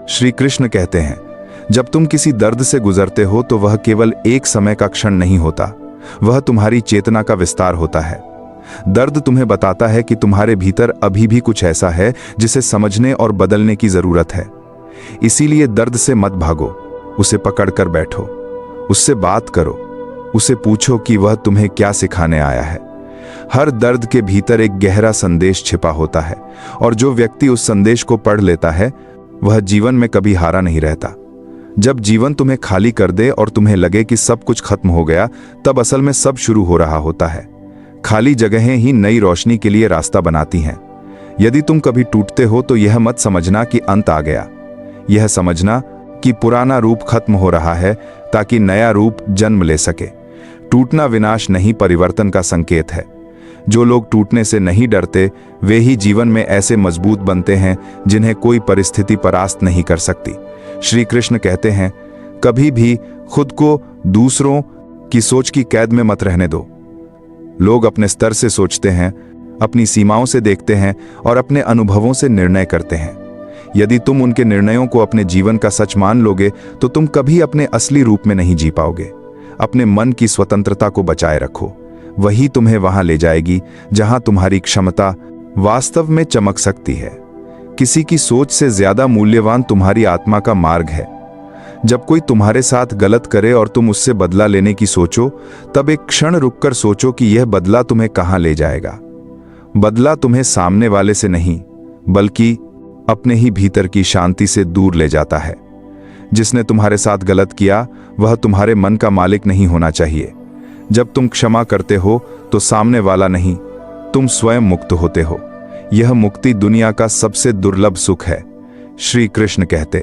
श्री कृष्ण कहते हैं, जब तुम किसी दर्द से गुजरते हो तो वह केवल एक समय का क्षण नहीं होता, वह तुम्हारी चेतना का विस्तार होता है। दर्द तुम्हें बताता है कि तुम्हारे भीतर अभी भी कुछ ऐसा है जिसे समझने और बदलने की जरूरत है। इसीलिए दर्द से मत भागो, उसे पकड़कर बैठो, उससे बात करो, उसे पूछो कि वह तुम्हें क्या सिखाने आया है। हर दर्द के भीतर एक गहरा संदेश छिपा होता है, और जो व्यक्ति उस संदेश को पढ़ लेता है वह जीवन में कभी हारा नहीं रहता। जब जीवन तुम्हें खाली कर दे और तुम्हें लगे कि सब कुछ खत्म हो गया, तब असल में सब शुरू हो रहा होता है। खाली जगहें ही नई रोशनी के लिए रास्ता बनाती हैं। यदि तुम कभी टूटते हो तो यह मत समझना कि अंत आ गया, यह समझना कि पुराना रूप खत्म हो रहा है ताकि नया रूप जन्म ले सके। टूटना विनाश नहीं, परिवर्तन का संकेत है। जो लोग टूटने से नहीं डरते वे ही जीवन में ऐसे मजबूत बनते हैं जिन्हें कोई परिस्थिति परास्त नहीं कर सकती। श्री कृष्ण कहते हैं, कभी भी खुद को दूसरों की सोच की कैद में मत रहने दो। लोग अपने स्तर से सोचते हैं, अपनी सीमाओं से देखते हैं और अपने अनुभवों से निर्णय करते हैं। यदि तुम उनके निर्णयों को अपने जीवन का सच मान लोगे तो तुम कभी अपने असली रूप में नहीं जी पाओगे। अपने मन की स्वतंत्रता को बचाए रखो, वही तुम्हें वहां ले जाएगी जहां तुम्हारी क्षमता वास्तव में चमक सकती है। किसी की सोच से ज्यादा मूल्यवान तुम्हारी आत्मा का मार्ग है। जब कोई तुम्हारे साथ गलत करे और तुम उससे बदला लेने की सोचो, तब एक क्षण रुककर सोचो कि यह बदला तुम्हें कहां ले जाएगा। बदला तुम्हें सामने वाले से नहीं, बल्कि अपने ही भीतर की शांति से दूर ले जाता है। जिसने तुम्हारे साथ गलत किया वह तुम्हारे मन का मालिक नहीं होना चाहिए। जब तुम क्षमा करते हो तो सामने वाला नहीं, तुम स्वयं मुक्त होते हो। यह मुक्ति दुनिया का सबसे दुर्लभ सुख है। श्री कृष्ण कहते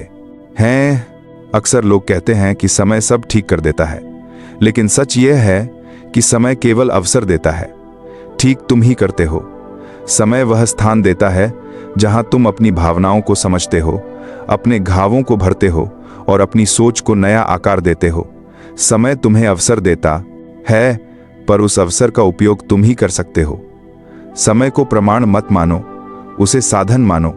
हैं, अक्सर लोग कहते हैं कि समय सब ठीक कर देता है, लेकिन सच यह है कि समय केवल अवसर देता है। ठीक तुम ही करते हो। समय वह स्थान देता है जहां तुम अपनी भावनाओं को समझते हो, अपने घावों को भरते हो और अपनी सोच को नया आकार देते हो। समय तुम्हें अवसर देता है, पर उस अवसर का उपयोग तुम ही कर सकते हो। समय को प्रमाण मत मानो, उसे साधन मानो।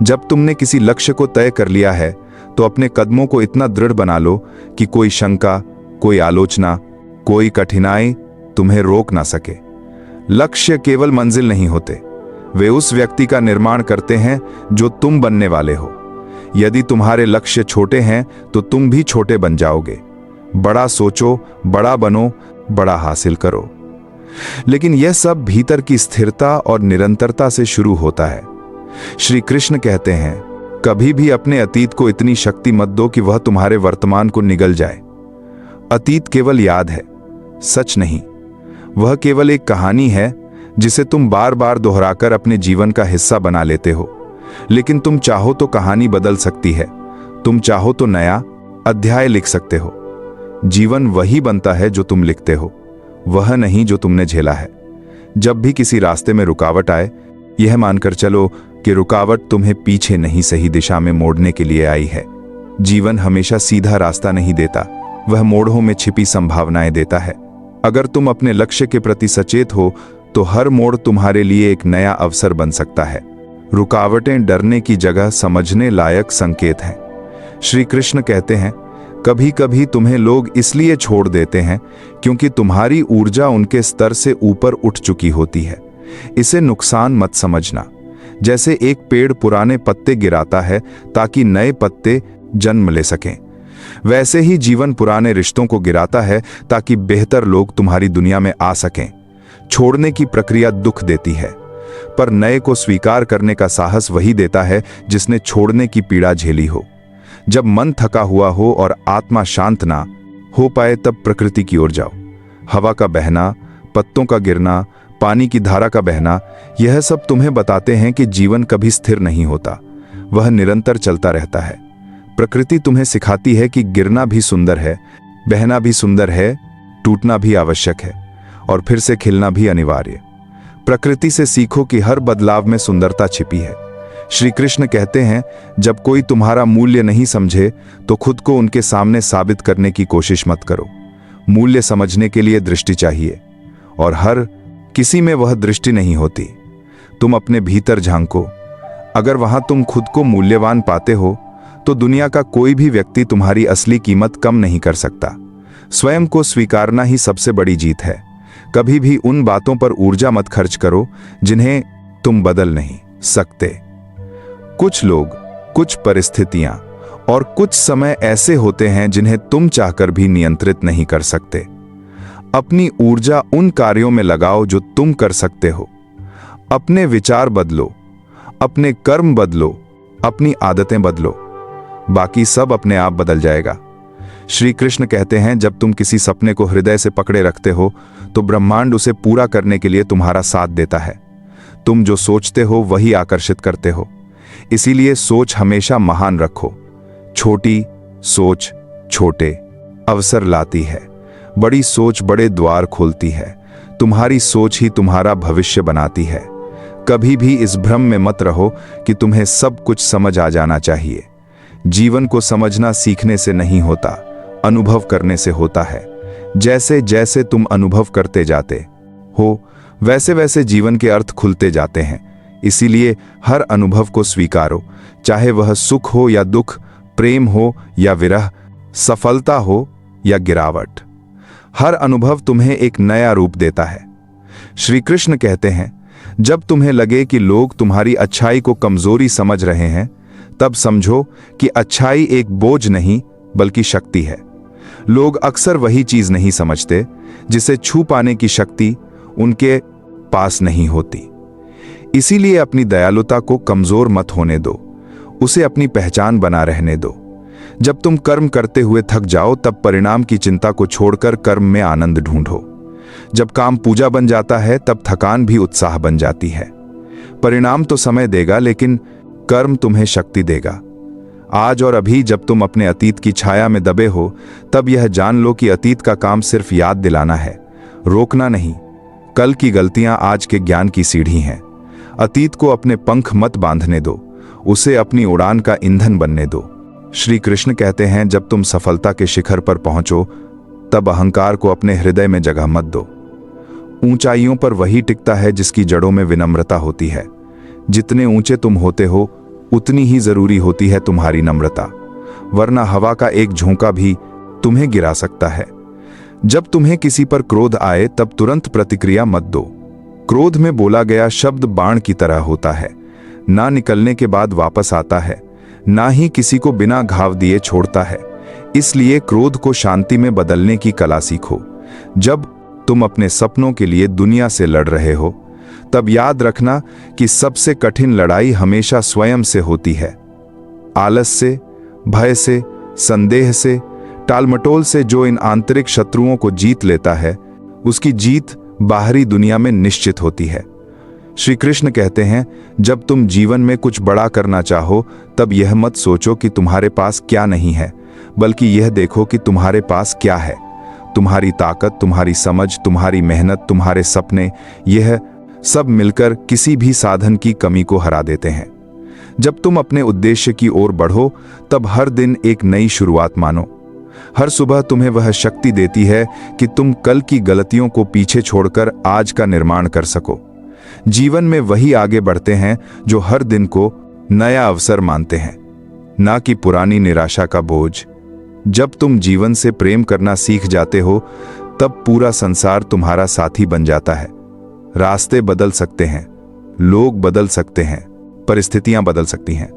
जब तुमने किसी लक्ष्य को तय कर लिया है तो अपने कदमों को इतना दृढ़ बना लो कि कोई शंका, कोई आलोचना, कोई कठिनाई तुम्हें रोक ना सके। लक्ष्य केवल मंजिल नहीं होते, वे उस व्यक्ति का निर्माण करते हैं जो तुम बनने वाले हो। यदि तुम्हारे लक्ष्य छोटे हैं तो तुम भी छोटे बन जाओगे। बड़ा सोचो, बड़ा बनो, बड़ा हासिल करो। लेकिन यह सब भीतर की स्थिरता और निरंतरता से शुरू होता है। श्री कृष्ण कहते हैं, कभी भी अपने अतीत को इतनी शक्ति मत दो कि वह तुम्हारे वर्तमान को निगल जाए। अतीत केवल याद है, सच नहीं। वह केवल एक कहानी है जिसे तुम बार बार दोहराकर अपने जीवन का हिस्सा बना लेते हो। लेकिन तुम चाहो तो कहानी बदल सकती है। तुम चाहो तो नया अध्याय लिख सकते हो। जीवन वही बनता है जो तुम लिखते हो, वह नहीं जो तुमने झेला है। जब भी किसी रास्ते में रुकावट आए, यह मानकर चलो कि रुकावट तुम्हें पीछे नहीं, सही दिशा में मोड़ने के लिए आई है। जीवन हमेशा सीधा रास्ता नहीं देता, वह मोड़ों में छिपी संभावनाएं देता है। अगर तुम अपने लक्ष्य के प्रति सचेत हो तो हर मोड़ तुम्हारे लिए एक नया अवसर बन सकता है। रुकावटें डरने की जगह समझने लायक संकेत हैं। श्री कृष्ण कहते हैं, कभी कभी तुम्हें लोग इसलिए छोड़ देते हैं क्योंकि तुम्हारी ऊर्जा उनके स्तर से ऊपर उठ चुकी होती है। इसे नुकसान मत समझना। जैसे एक पेड़ पुराने पत्ते गिराता है ताकि नए पत्ते जन्म ले सकें, वैसे ही जीवन पुराने रिश्तों को गिराता है ताकि बेहतर लोग तुम्हारी दुनिया में आ सकें। छोड़ने की प्रक्रिया दुख देती है, पर नए को स्वीकार करने का साहस वही देता है जिसने छोड़ने की पीड़ा झेली हो। जब मन थका हुआ हो और आत्मा शांत ना हो पाए, तब प्रकृति की ओर जाओ। हवा का बहना, पत्तों का गिरना, पानी की धारा का बहना, यह सब तुम्हें बताते हैं कि जीवन कभी स्थिर नहीं होता, वह निरंतर चलता रहता है। प्रकृति तुम्हें सिखाती है कि गिरना भी सुंदर है, बहना भी सुंदर है, टूटना भी आवश्यक है और फिर से खिलना भी अनिवार्य। प्रकृति से सीखो कि हर बदलाव में सुंदरता छिपी है। श्री कृष्ण कहते हैं, जब कोई तुम्हारा मूल्य नहीं समझे तो खुद को उनके सामने साबित करने की कोशिश मत करो। मूल्य समझने के लिए दृष्टि चाहिए, और हर किसी में वह दृष्टि नहीं होती। तुम अपने भीतर झांको। अगर वहां तुम खुद को मूल्यवान पाते हो तो दुनिया का कोई भी व्यक्ति तुम्हारी असली कीमत कम नहीं कर सकता। स्वयं को स्वीकारना ही सबसे बड़ी जीत है। कभी भी उन बातों पर ऊर्जा मत खर्च करो जिन्हें तुम बदल नहीं सकते। कुछ लोग, कुछ परिस्थितियां और कुछ समय ऐसे होते हैं जिन्हें तुम चाहकर भी नियंत्रित नहीं कर सकते। अपनी ऊर्जा उन कार्यों में लगाओ जो तुम कर सकते हो। अपने विचार बदलो, अपने कर्म बदलो, अपनी आदतें बदलो, बाकी सब अपने आप बदल जाएगा। श्री कृष्ण कहते हैं, जब तुम किसी सपने को हृदय से पकड़े रखते हो तो ब्रह्मांड उसे पूरा करने के लिए तुम्हारा साथ देता है। तुम जो सोचते हो वही आकर्षित करते हो। इसीलिए सोच हमेशा महान रखो। छोटी सोच छोटे अवसर लाती है, बड़ी सोच बड़े द्वार खोलती है। तुम्हारी सोच ही तुम्हारा भविष्य बनाती है। कभी भी इस भ्रम में मत रहो कि तुम्हें सब कुछ समझ आ जाना चाहिए। जीवन को समझना सीखने से नहीं होता, अनुभव करने से होता है। जैसे जैसे तुम अनुभव करते जाते हो वैसे वैसे जीवन के अर्थ खुलते जाते हैं। इसीलिए हर अनुभव को स्वीकारो, चाहे वह सुख हो या दुख, प्रेम हो या विरह, सफलता हो या गिरावट। हर अनुभव तुम्हें एक नया रूप देता है। श्री कृष्ण कहते हैं, जब तुम्हें लगे कि लोग तुम्हारी अच्छाई को कमजोरी समझ रहे हैं, तब समझो कि अच्छाई एक बोझ नहीं बल्कि शक्ति है। लोग अक्सर वही चीज नहीं समझते जिसे छू पाने की शक्ति उनके पास नहीं होती। इसीलिए अपनी दयालुता को कमजोर मत होने दो, उसे अपनी पहचान बना रहने दो। जब तुम कर्म करते हुए थक जाओ तब परिणाम की चिंता को छोड़कर कर्म में आनंद ढूंढो। जब काम पूजा बन जाता है तब थकान भी उत्साह बन जाती है। परिणाम तो समय देगा, लेकिन कर्म तुम्हें शक्ति देगा। आज और अभी जब तुम अपने अतीत की छाया में दबे हो, तब यह जान लो कि अतीत का काम सिर्फ याद दिलाना है, रोकना नहीं। कल की गलतियां आज के ज्ञान की सीढ़ी हैं। अतीत को अपने पंख मत बांधने दो, उसे अपनी उड़ान का ईंधन बनने दो। श्री कृष्ण कहते हैं, जब तुम सफलता के शिखर पर पहुंचो तब अहंकार को अपने हृदय में जगह मत दो। ऊंचाइयों पर वही टिकता है जिसकी जड़ों में विनम्रता होती है। जितने ऊंचे तुम होते हो उतनी ही जरूरी होती है तुम्हारी नम्रता, वरना हवा का एक झोंका भी तुम्हें गिरा सकता है। जब तुम्हें किसी पर क्रोध आए तब तुरंत प्रतिक्रिया मत दो। क्रोध में बोला गया शब्द बाण की तरह होता है, ना निकलने के बाद वापस आता है, ना ही किसी को बिना घाव दिए छोड़ता है। इसलिए क्रोध को शांति में बदलने की कला सीखो। जब तुम अपने सपनों के लिए दुनिया से लड़ रहे हो, तब याद रखना कि सबसे कठिन लड़ाई हमेशा स्वयं से होती है। आलस से, भय से, संदेह से, टालमटोल से जो इन आंतरिक शत्रुओं को जीत लेता है, उसकी जीत बाहरी दुनिया में निश्चित होती है। श्री कृष्ण कहते हैं, जब तुम जीवन में कुछ बड़ा करना चाहो तब यह मत सोचो कि तुम्हारे पास क्या नहीं है, बल्कि यह देखो कि तुम्हारे पास क्या है। तुम्हारी ताकत, तुम्हारी समझ, तुम्हारी मेहनत, तुम्हारे सपने, यह सब मिलकर किसी भी साधन की कमी को हरा देते हैं। जब तुम अपने उद्देश्य की ओर बढ़ो तब हर दिन एक नई शुरुआत मानो। हर सुबह तुम्हें वह शक्ति देती है कि तुम कल की गलतियों को पीछे छोड़कर आज का निर्माण कर सको। जीवन में वही आगे बढ़ते हैं जो हर दिन को नया अवसर मानते हैं, ना कि पुरानी निराशा का बोझ। जब तुम जीवन से प्रेम करना सीख जाते हो तब पूरा संसार तुम्हारा साथी बन जाता है। रास्ते बदल सकते हैं, लोग बदल सकते हैं, परिस्थितियां बदल सकती हैं,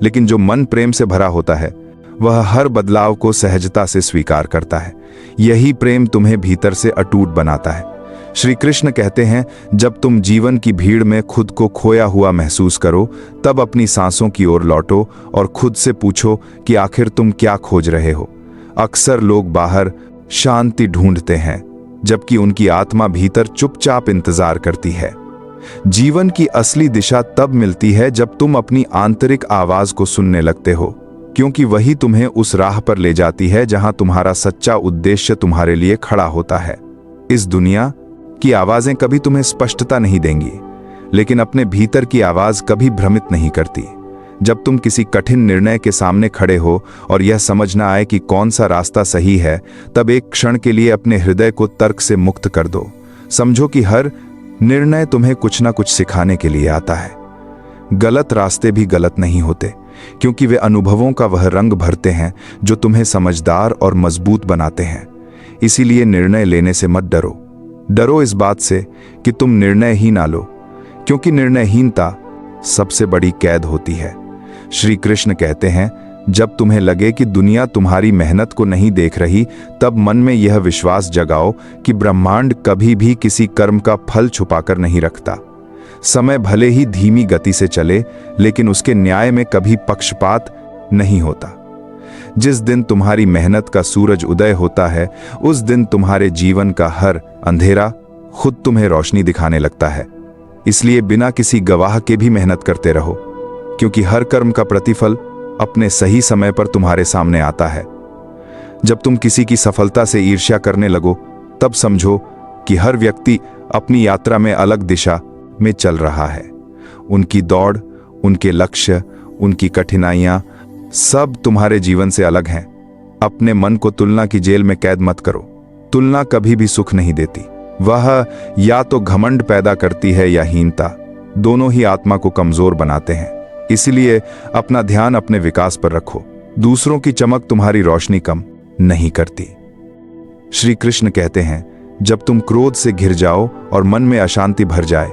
लेकिन जो मन प्रेम से भरा होता है वह हर बदलाव को सहजता से स्वीकार करता है। यही प्रेम तुम्हें भीतर से अटूट बनाता है। श्री कृष्ण कहते हैं, जब तुम जीवन की भीड़ में खुद को खोया हुआ महसूस करो तब अपनी सांसों की ओर लौटो और खुद से पूछो कि आखिर तुम क्या खोज रहे हो। अक्सर लोग बाहर शांति ढूंढते हैं, जबकि उनकी आत्मा भीतर चुपचाप इंतजार करती है। जीवन की असली दिशा तब मिलती है जब तुम अपनी आंतरिक आवाज को सुनने लगते हो, क्योंकि वही तुम्हें उस राह पर ले जाती है जहां तुम्हारा सच्चा उद्देश्य तुम्हारे लिए खड़ा होता है। इस दुनिया की आवाजें कभी तुम्हें स्पष्टता नहीं देंगी, लेकिन अपने भीतर की आवाज कभी भ्रमित नहीं करती। जब तुम किसी कठिन निर्णय के सामने खड़े हो और यह समझना आए कि कौन सा रास्ता सही है, तब एक क्षण के लिए अपने हृदय को तर्क से मुक्त कर दो। समझो कि हर निर्णय तुम्हें कुछ ना कुछ सिखाने के लिए आता है। गलत रास्ते भी गलत नहीं होते, क्योंकि वे अनुभवों का वह रंग भरते हैं जो तुम्हें समझदार और मजबूत बनाते हैं। इसीलिए निर्णय लेने से मत डरो। डरो इस बात से कि तुम निर्णय ही ना लो, क्योंकि निर्णयहीनता सबसे बड़ी कैद होती है। श्री कृष्ण कहते हैं, जब तुम्हें लगे कि दुनिया तुम्हारी मेहनत को नहीं देख रही, तब मन में यह विश्वास जगाओ कि ब्रह्मांड कभी भी किसी कर्म का फल छुपाकर नहीं रखता। समय भले ही धीमी गति से चले, लेकिन उसके न्याय में कभी पक्षपात नहीं होता। जिस दिन तुम्हारी मेहनत का सूरज उदय होता है, उस दिन तुम्हारे जीवन का हर अंधेरा खुद तुम्हें रोशनी दिखाने लगता है। इसलिए बिना किसी गवाह के भी मेहनत करते रहो, क्योंकि हर कर्म का प्रतिफल अपने सही समय पर तुम्हारे सामने आता है। जब तुम किसी की सफलता से ईर्ष्या करने लगो, तब समझो कि हर व्यक्ति अपनी यात्रा में अलग दिशा में चल रहा है। उनकी दौड़, उनके लक्ष्य, उनकी कठिनाइयां सब तुम्हारे जीवन से अलग हैं। अपने मन को तुलना की जेल में कैद मत करो। तुलना कभी भी सुख नहीं देती। वह या तो घमंड पैदा करती है या हीनता। दोनों ही आत्मा को कमजोर बनाते हैं। इसलिए अपना ध्यान अपने विकास पर रखो। दूसरों की चमक तुम्हारी रोशनी कम नहीं करती। श्री कृष्ण कहते हैं, जब तुम क्रोध से घिर जाओ और मन में अशांति भर जाए,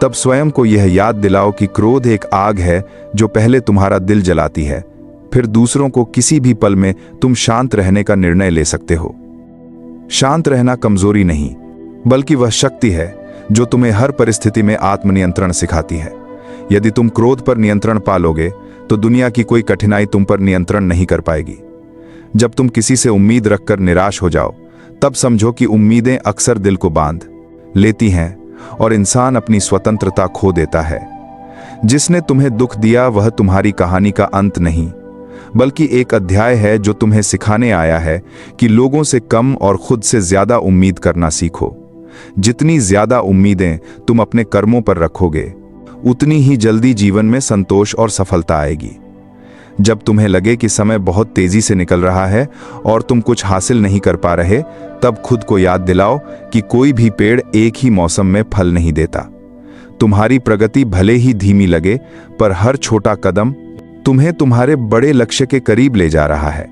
तब स्वयं को यह याद दिलाओ कि क्रोध एक आग है जो पहले तुम्हारा दिल जलाती है, फिर दूसरों को किसी भी पल में तुम शांत रहने का निर्णय ले सकते हो। शांत रहना कमजोरी नहीं, बल्कि वह शक्ति है जो तुम्हें हर परिस्थिति में आत्मनियंत्रण सिखाती है। यदि तुम क्रोध पर नियंत्रण पालोगे, तो दुनिया की कोई कठिनाई तुम पर नियंत्रण नहीं कर पाएगी। जब तुम किसी से उम्मीद रखकर निराश हो जाओ, तब समझो कि उम्मीदें अक्सर दिल को बांध लेती हैं और इंसान अपनी स्वतंत्रता खो देता है। जिसने तुम्हें दुख दिया वह तुम्हारी कहानी का अंत नहीं, बल्कि एक अध्याय है जो तुम्हें सिखाने आया है कि लोगों से कम और खुद से ज्यादा उम्मीद करना सीखो। जितनी ज्यादा उम्मीदें तुम अपने कर्मों पर रखोगे, उतनी ही जल्दी जीवन में संतोष और सफलता आएगी। जब तुम्हें लगे कि समय बहुत तेजी से निकल रहा है और तुम कुछ हासिल नहीं कर पा रहे, तब खुद को याद दिलाओ कि कोई भी पेड़ एक ही मौसम में फल नहीं देता। तुम्हारी प्रगति भले ही धीमी लगे, पर हर छोटा कदम तुम्हें तुम्हारे बड़े लक्ष्य के करीब ले जा रहा है।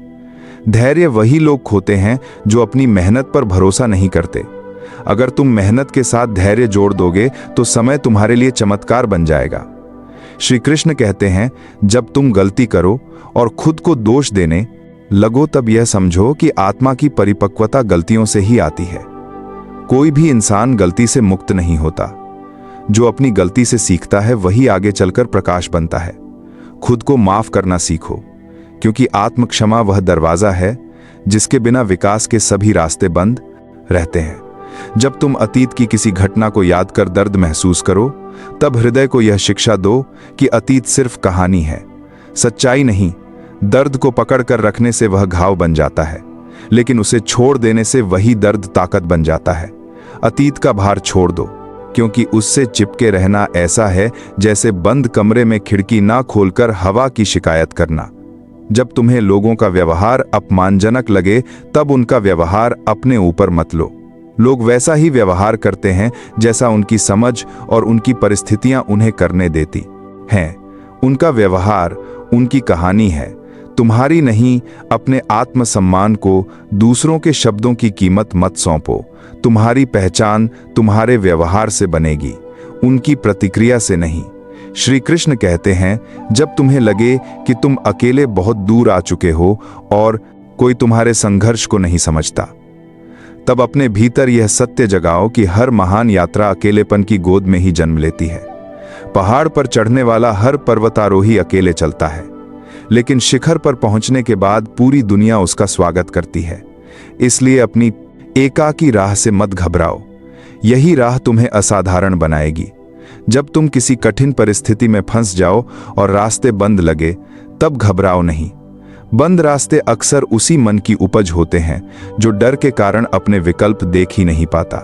धैर्य वही लोग खोते हैं जो अपनी मेहनत पर भरोसा नहीं करते। अगर तुम मेहनत के साथ धैर्य जोड़ दोगे, तो समय तुम्हारे लिए चमत्कार बन जाएगा। श्री कृष्ण कहते हैं, जब तुम गलती करो और खुद को दोष देने लगो, तब यह समझो कि आत्मा की परिपक्वता गलतियों से ही आती है। कोई भी इंसान गलती से मुक्त नहीं होता। जो अपनी गलती से सीखता है, वही आगे चलकर प्रकाश बनता है। खुद को माफ करना सीखो, क्योंकि आत्म क्षमा वह दरवाजा है जिसके बिना विकास के सभी रास्ते बंद रहते हैं। जब तुम अतीत की किसी घटना को याद कर दर्द महसूस करो, तब हृदय को यह शिक्षा दो कि अतीत सिर्फ कहानी है, सच्चाई नहीं। दर्द को पकड़ कर रखने से वह घाव बन जाता है, लेकिन उसे छोड़ देने से वही दर्द ताकत बन जाता है। अतीत का भार छोड़ दो, क्योंकि उससे चिपके रहना ऐसा है जैसे बंद कमरे में खिड़की ना खोलकर हवा की शिकायत करना। जब तुम्हें लोगों का व्यवहार अपमानजनक लगे, तब उनका व्यवहार अपने ऊपर मत लो। लोग वैसा ही व्यवहार करते हैं जैसा उनकी समझ और उनकी परिस्थितियां उन्हें करने देती हैं। उनका व्यवहार उनकी कहानी है, तुम्हारी नहीं। अपने आत्मसम्मान को दूसरों के शब्दों की कीमत मत सौंपो। तुम्हारी पहचान तुम्हारे व्यवहार से बनेगी, उनकी प्रतिक्रिया से नहीं। श्री कृष्ण कहते हैं, जब तुम्हें लगे कि तुम अकेले बहुत दूर आ चुके हो और कोई तुम्हारे संघर्ष को नहीं समझता, तब अपने भीतर यह सत्य जगाओ कि हर महान यात्रा अकेलेपन की गोद में ही जन्म लेती है। पहाड़ पर चढ़ने वाला हर पर्वतारोही अकेले चलता है, लेकिन शिखर पर पहुंचने के बाद पूरी दुनिया उसका स्वागत करती है। इसलिए अपनी एकाकी राह से मत घबराओ, यही राह तुम्हें असाधारण बनाएगी। जब तुम किसी कठिन परिस्थिति में फंस जाओ और रास्ते बंद लगे, तब घबराओ नहीं। बंद रास्ते अक्सर उसी मन की उपज होते हैं जो डर के कारण अपने विकल्प देख ही नहीं पाता।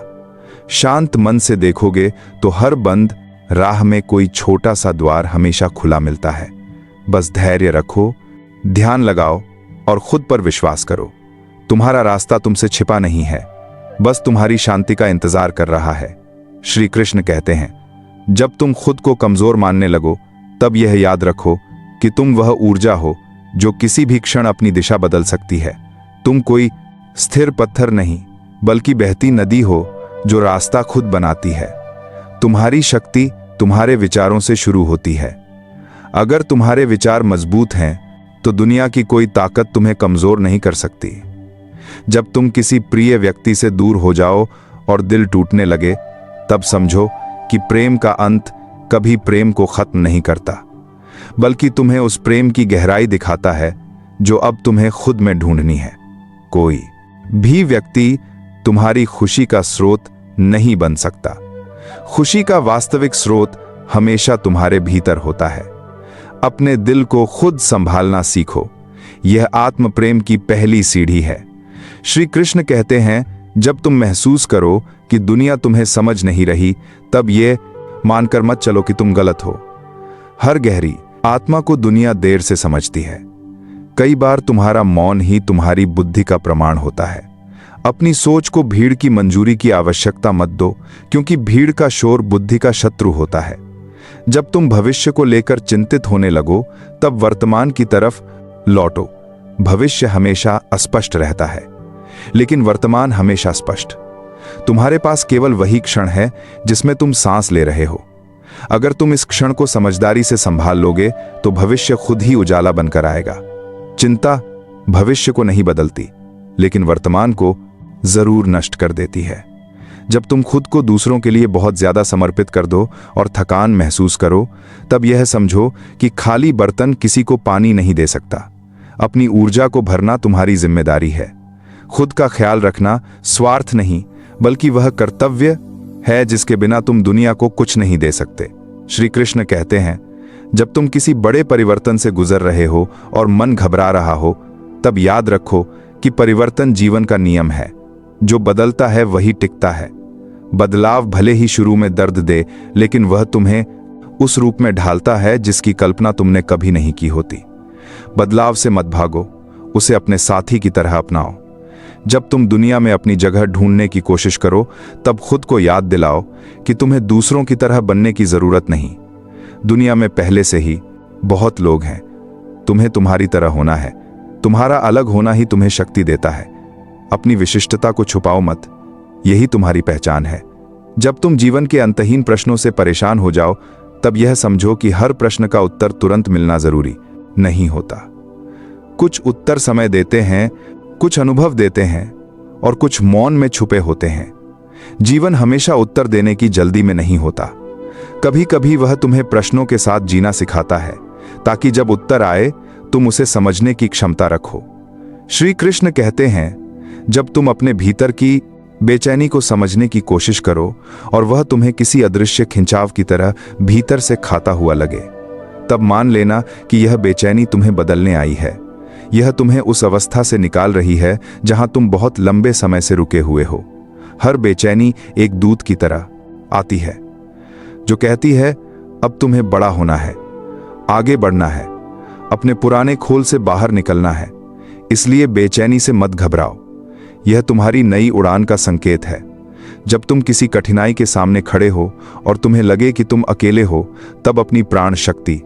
शांत मन से देखोगे तो हर बंद राह में कोई छोटा सा द्वार हमेशा खुला मिलता है। बस धैर्य रखो, ध्यान लगाओ और खुद पर विश्वास करो। तुम्हारा रास्ता तुमसे छिपा नहीं है, बस तुम्हारी शांति का इंतजार कर रहा है। श्री कृष्ण कहते हैं, जब तुम खुद को कमजोर मानने लगो, तब यह याद रखो कि तुम वह ऊर्जा हो जो किसी भी क्षण अपनी दिशा बदल सकती है। तुम कोई स्थिर पत्थर नहीं, बल्कि बहती नदी हो जो रास्ता खुद बनाती है। तुम्हारी शक्ति तुम्हारे विचारों से शुरू होती है। अगर तुम्हारे विचार मजबूत हैं, तो दुनिया की कोई ताकत तुम्हें कमजोर नहीं कर सकती। जब तुम किसी प्रिय व्यक्ति से दूर हो जाओ और दिल टूटने लगे, तब समझो कि प्रेम का अंत कभी प्रेम को खत्म नहीं करता, बल्कि तुम्हें उस प्रेम की गहराई दिखाता है जो अब तुम्हें खुद में ढूंढनी है। कोई भी व्यक्ति तुम्हारी खुशी का स्रोत नहीं बन सकता। खुशी का वास्तविक स्रोत हमेशा तुम्हारे भीतर होता है। अपने दिल को खुद संभालना सीखो। यह आत्म प्रेम की पहली सीढ़ी है। श्री कृष्ण कहते हैं, जब तुम महसूस करो कि दुनिया तुम्हें समझ नहीं रही, तब यह मानकर मत चलो कि तुम गलत हो। हर गहरी आत्मा को दुनिया देर से समझती है। कई बार तुम्हारा मौन ही तुम्हारी बुद्धि का प्रमाण होता है। अपनी सोच को भीड़ की मंजूरी की आवश्यकता मत दो, क्योंकि भीड़ का शोर बुद्धि का शत्रु होता है। जब तुम भविष्य को लेकर चिंतित होने लगो, तब वर्तमान की तरफ लौटो। भविष्य हमेशा अस्पष्ट रहता है, लेकिन वर्तमान हमेशा स्पष्ट। तुम्हारे पास केवल वही क्षण है जिसमें तुम सांस ले रहे हो। अगर तुम इस क्षण को समझदारी से संभाल लोगे, तो भविष्य खुद ही उजाला बनकर आएगा। चिंता भविष्य को नहीं बदलती, लेकिन वर्तमान को जरूर नष्ट कर देती है। जब तुम खुद को दूसरों के लिए बहुत ज्यादा समर्पित कर दो और थकान महसूस करो, तब यह समझो कि खाली बर्तन किसी को पानी नहीं दे सकता। अपनी ऊर्जा को भरना तुम्हारी जिम्मेदारी है। खुद का ख्याल रखना स्वार्थ नहीं, बल्कि वह कर्तव्य है जिसके बिना तुम दुनिया को कुछ नहीं दे सकते। श्री कृष्ण कहते हैं, जब तुम किसी बड़े परिवर्तन से गुजर रहे हो और मन घबरा रहा हो, तब याद रखो कि परिवर्तन जीवन का नियम है। जो बदलता है वही टिकता है। बदलाव भले ही शुरू में दर्द दे, लेकिन वह तुम्हें उस रूप में ढालता है जिसकी कल्पना तुमने कभी नहीं की होती। बदलाव से मत भागो, उसे अपने साथी की तरह अपनाओ। जब तुम दुनिया में अपनी जगह ढूंढने की कोशिश करो, तब खुद को याद दिलाओ कि तुम्हें दूसरों की तरह बनने की जरूरत नहीं। दुनिया में पहले से ही बहुत लोग हैं। तुम्हें तुम्हारी तरह होना है। तुम्हारा अलग होना ही तुम्हें शक्ति देता है। अपनी विशिष्टता को छुपाओ मत, यही तुम्हारी पहचान है। जब तुम जीवन के अंतहीन प्रश्नों से परेशान हो जाओ, तब यह समझो कि हर प्रश्न का उत्तर तुरंत मिलना जरूरी नहीं होता। कुछ उत्तर समय देते हैं, कुछ अनुभव देते हैं, और कुछ मौन में छुपे होते हैं। जीवन हमेशा उत्तर देने की जल्दी में नहीं होता। कभी कभी वह तुम्हें प्रश्नों के साथ जीना सिखाता है, ताकि जब उत्तर आए तुम उसे समझने की क्षमता रखो। श्री कृष्ण कहते हैं, जब तुम अपने भीतर की बेचैनी को समझने की कोशिश करो और वह तुम्हें किसी अदृश्य खिंचाव की तरह भीतर से खाता हुआ लगे, तब मान लेना कि यह बेचैनी तुम्हें बदलने आई है। यह तुम्हें उस अवस्था से निकाल रही है जहां तुम बहुत लंबे समय से रुके हुए हो। हर बेचैनी एक दूत की तरह आती है जो कहती है, अब तुम्हें बड़ा होना है, आगे बढ़ना है, अपने पुराने खोल से बाहर निकलना है। इसलिए बेचैनी से मत घबराओ, यह तुम्हारी नई उड़ान का संकेत है। जब तुम किसी कठिनाई के सामने खड़े हो और तुम्हें लगे कि तुम अकेले हो, तब अपनी प्राण शक्ति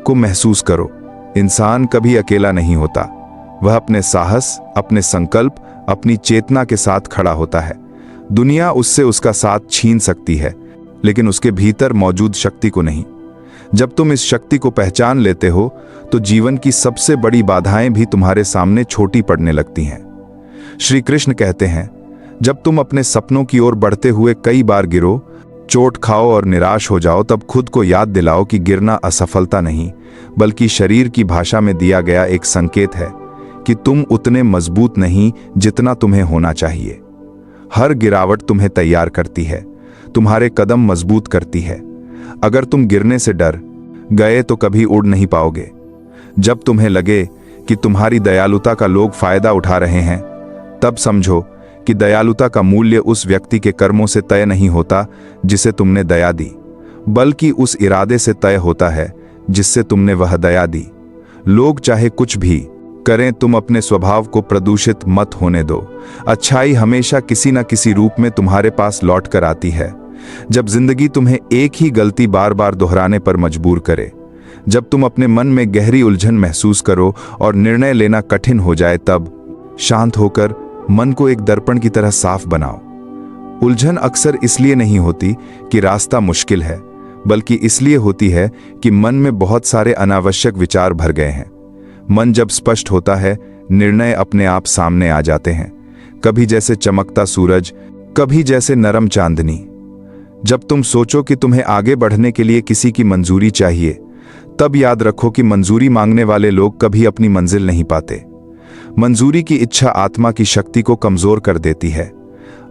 को महसूस करो। इंसान कभी अकेला नहीं होता। वह अपने साहस, अपने संकल्प, अपनी चेतना के साथ खड़ा होता है। दुनिया उससे उसका साथ छीन सकती है, लेकिन उसके भीतर मौजूद शक्ति को नहीं। जब तुम इस शक्ति को पहचान लेते हो, तो जीवन की सबसे बड़ी बाधाएं भी तुम्हारे सामने छोटी पड़ने लगती हैं। श्री कृष्ण कहते हैं, जब तुम अपने सपनों की ओर बढ़ते हुए कई बार गिरो, चोट खाओ और निराश हो जाओ, तब खुद को याद दिलाओ कि गिरना असफलता नहीं, बल्कि शरीर की भाषा में दिया गया एक संकेत है कि तुम उतने मजबूत नहीं जितना तुम्हें होना चाहिए। हर गिरावट तुम्हें तैयार करती है, तुम्हारे कदम मजबूत करती है। अगर तुम गिरने से डर गए तो कभी उड़ नहीं पाओगे। जब तुम्हें लगे कि तुम्हारी दयालुता का लोग फायदा उठा रहे हैं, तब समझो कि दयालुता का मूल्य उस व्यक्ति के कर्मों से तय नहीं होता जिसे तुमने दया दी, बल्कि उस इरादे से तय होता है जिससे तुमने वह दया दी। लोग चाहे कुछ भी करें, तुम अपने स्वभाव को प्रदूषित मत होने दो। अच्छाई हमेशा किसी न किसी रूप में तुम्हारे पास लौट कर आती है। जब जिंदगी तुम्हें एक ही गलती बार बार दोहराने पर मजबूर करे, जब तुम अपने मन में गहरी उलझन महसूस करो और निर्णय लेना कठिन हो जाए, तब शांत होकर मन को एक दर्पण की तरह साफ बनाओ। उलझन अक्सर इसलिए नहीं होती कि रास्ता मुश्किल है, बल्कि इसलिए होती है कि मन में बहुत सारे अनावश्यक विचार भर गए हैं। मन जब स्पष्ट होता है, निर्णय अपने आप सामने आ जाते हैं, कभी जैसे चमकता सूरज, कभी जैसे नरम चांदनी। जब तुम सोचो कि तुम्हें आगे बढ़ने के लिए किसी की मंजूरी चाहिए, तब याद रखो कि मंजूरी मांगने वाले लोग कभी अपनी मंजिल नहीं पाते। मंजूरी की इच्छा आत्मा की शक्ति को कमजोर कर देती है।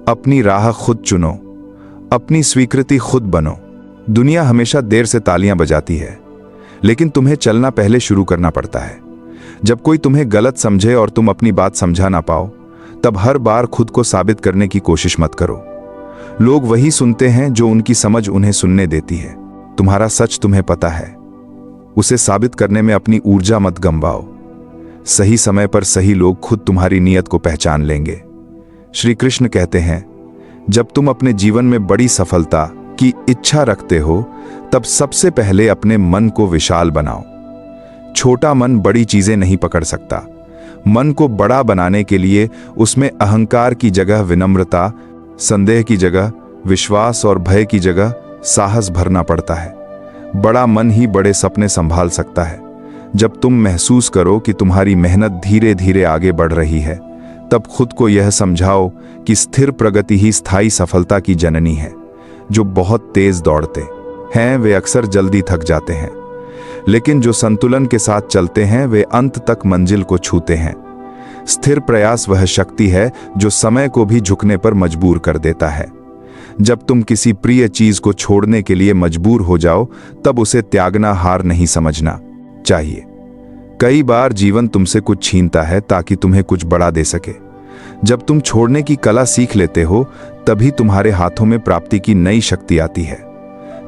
अपनी राह खुद चुनो, अपनी स्वीकृति खुद बनो। दुनिया हमेशा देर से तालियां बजाती है, लेकिन तुम्हें चलना पहले शुरू करना पड़ता है। जब कोई तुम्हें गलत समझे और तुम अपनी बात समझा ना पाओ, तब हर बार खुद को साबित करने की कोशिश मत करो। लोग वही सुनते हैं जो उनकी समझ उन्हें सुनने देती है। तुम्हारा सच तुम्हें पता है, उसे साबित करने में अपनी ऊर्जा मत गंवाओ। सही समय पर सही लोग खुद तुम्हारी नीयत को पहचान लेंगे। श्री कृष्ण कहते हैं, जब तुम अपने जीवन में बड़ी सफलता की इच्छा रखते हो, तब सबसे पहले अपने मन को विशाल बनाओ। छोटा मन बड़ी चीजें नहीं पकड़ सकता। मन को बड़ा बनाने के लिए उसमें अहंकार की जगह विनम्रता, संदेह की जगह विश्वास और भय की जगह साहस भरना पड़ता है। बड़ा मन ही बड़े सपने संभाल सकता है। जब तुम महसूस करो कि तुम्हारी मेहनत धीरे धीरे आगे बढ़ रही है, तब खुद को यह समझाओ कि स्थिर प्रगति ही स्थायी सफलता की जननी है। जो बहुत तेज दौड़ते हैं वे अक्सर जल्दी थक जाते हैं, लेकिन जो संतुलन के साथ चलते हैं वे अंत तक मंजिल को छूते हैं। स्थिर प्रयास वह शक्ति है जो समय को भी झुकने पर मजबूर कर देता है। जब तुम किसी प्रिय चीज को छोड़ने के लिए मजबूर हो जाओ, तब उसे त्यागना हार नहीं समझना चाहिए। कई बार जीवन तुमसे कुछ छीनता है ताकि तुम्हें कुछ बड़ा दे सके। जब तुम छोड़ने की कला सीख लेते हो, तभी तुम्हारे हाथों में प्राप्ति की नई शक्ति आती है।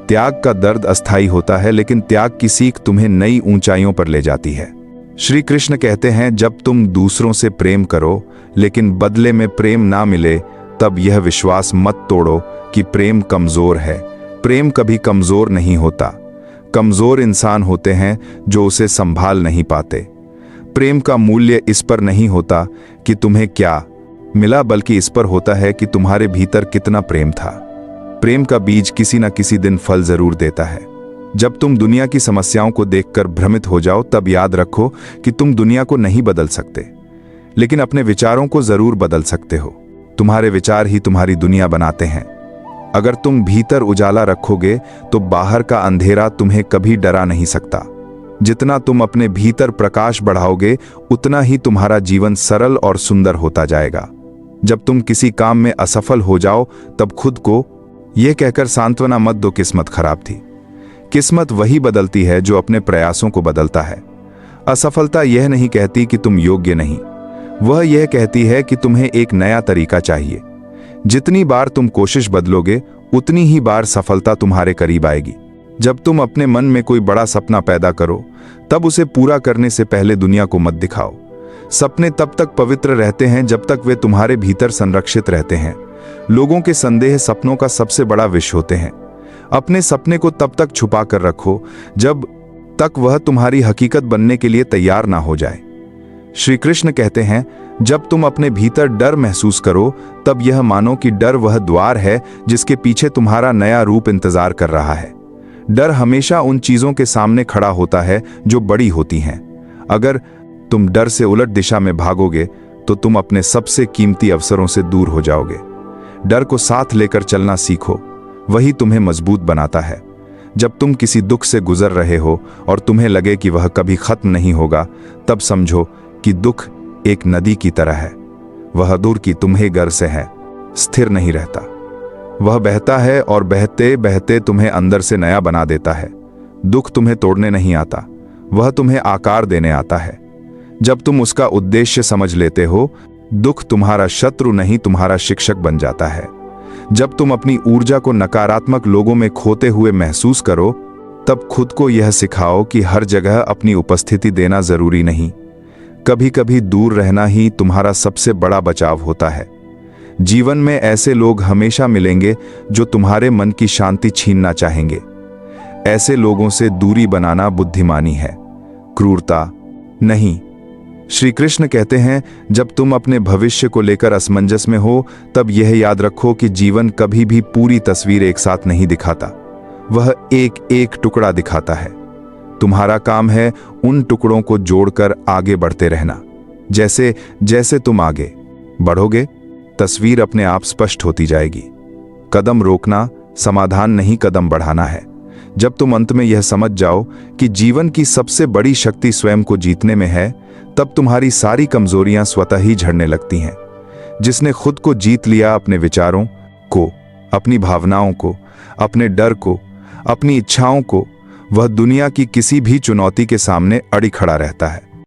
त्याग का दर्द अस्थायी होता है, लेकिन त्याग की सीख तुम्हें नई ऊंचाइयों पर ले जाती है। श्री कृष्ण कहते हैं, जब तुम दूसरों से प्रेम करो लेकिन बदले में प्रेम ना मिले, तब यह विश्वास मत तोड़ो कि प्रेम कमजोर है। प्रेम कभी कमजोर नहीं होता। कमजोर इंसान होते हैं जो उसे संभाल नहीं पाते। प्रेम का मूल्य इस पर नहीं होता कि तुम्हें क्या मिला, बल्कि इस पर होता है कि तुम्हारे भीतर कितना प्रेम था। प्रेम का बीज किसी न किसी दिन फल जरूर देता है। जब तुम दुनिया की समस्याओं को देखकर भ्रमित हो जाओ, तब याद रखो कि तुम दुनिया को नहीं बदल सकते, लेकिन अपने विचारों को जरूर बदल सकते हो। तुम्हारे विचार ही तुम्हारी दुनिया बनाते हैं। अगर तुम भीतर उजाला रखोगे तो बाहर का अंधेरा तुम्हें कभी डरा नहीं सकता। जितना तुम अपने भीतर प्रकाश बढ़ाओगे, उतना ही तुम्हारा जीवन सरल और सुंदर होता जाएगा। जब तुम किसी काम में असफल हो जाओ, तब खुद को यह कहकर सांत्वना मत दो किस्मत खराब थी। किस्मत वही बदलती है जो अपने प्रयासों को बदलता है। असफलता यह नहीं कहती कि तुम योग्य नहीं, वह यह कहती है कि तुम्हें एक नया तरीका चाहिए। जितनी बार तुम कोशिश बदलोगे, उतनी ही बार सफलता तुम्हारे करीब आएगी। जब तुम अपने मन में कोई बड़ा सपना पैदा करो, तब उसे पूरा करने से पहले दुनिया को मत दिखाओ। सपने तब तक पवित्र रहते हैं जब तक वे तुम्हारे भीतर संरक्षित रहते हैं। लोगों के संदेह सपनों का सबसे बड़ा विष होते हैं। अपने सपने को तब तक छुपा कर रखो जब तक वह तुम्हारी हकीकत बनने के लिए तैयार ना हो जाए। श्री कृष्ण कहते हैं, जब तुम अपने भीतर डर महसूस करो, तब यह मानो कि डर वह द्वार है जिसके पीछे तुम्हारा नया रूप इंतजार कर रहा है। डर हमेशा उन चीजों के सामने खड़ा होता है जो बड़ी होती हैं। अगर तुम डर से उलट दिशा में भागोगे, तो तुम अपने सबसे कीमती अवसरों से दूर हो जाओगे। डर को साथ लेकर चलना सीखो, वही तुम्हें मजबूत बनाता है। जब तुम किसी दुख से गुजर रहे हो और तुम्हें लगे कि वह कभी खत्म नहीं होगा, तब समझो कि दुख एक नदी की तरह है। वह दूर की तुम्हें घर से है, स्थिर नहीं रहता। वह बहता है और बहते बहते तुम्हें अंदर से नया बना देता है। दुख तुम्हें तोड़ने नहीं आता, वह तुम्हें आकार देने आता है। जब तुम उसका उद्देश्य समझ लेते हो, दुख तुम्हारा शत्रु नहीं, तुम्हारा शिक्षक बन जाता है। जब तुम अपनी ऊर्जा को नकारात्मक लोगों में खोते हुए महसूस करो, तब खुद को यह सिखाओ कि हर जगह अपनी उपस्थिति देना जरूरी नहीं। कभी कभी दूर रहना ही तुम्हारा सबसे बड़ा बचाव होता है। जीवन में ऐसे लोग हमेशा मिलेंगे जो तुम्हारे मन की शांति छीनना चाहेंगे। ऐसे लोगों से दूरी बनाना बुद्धिमानी है, क्रूरता नहीं। श्री कृष्ण कहते हैं, जब तुम अपने भविष्य को लेकर असमंजस में हो, तब यह याद रखो कि जीवन कभी भी पूरी तस्वीर एक साथ नहीं दिखाता, वह एक एक टुकड़ा दिखाता है। तुम्हारा काम है उन टुकड़ों को जोड़कर आगे बढ़ते रहना। जैसे जैसे तुम आगे बढ़ोगे, तस्वीर अपने आप स्पष्ट होती जाएगी। कदम रोकना समाधान नहीं, कदम बढ़ाना है। जब तुम अंत में यह समझ जाओ कि जीवन की सबसे बड़ी शक्ति स्वयं को जीतने में है, तब तुम्हारी सारी कमजोरियां स्वतः ही झड़ने लगती हैं। जिसने खुद को जीत लिया, अपने विचारों को, अपनी भावनाओं को, अपने डर को, अपनी इच्छाओं को, वह दुनिया की किसी भी चुनौती के सामने अड़ी खड़ा रहता है।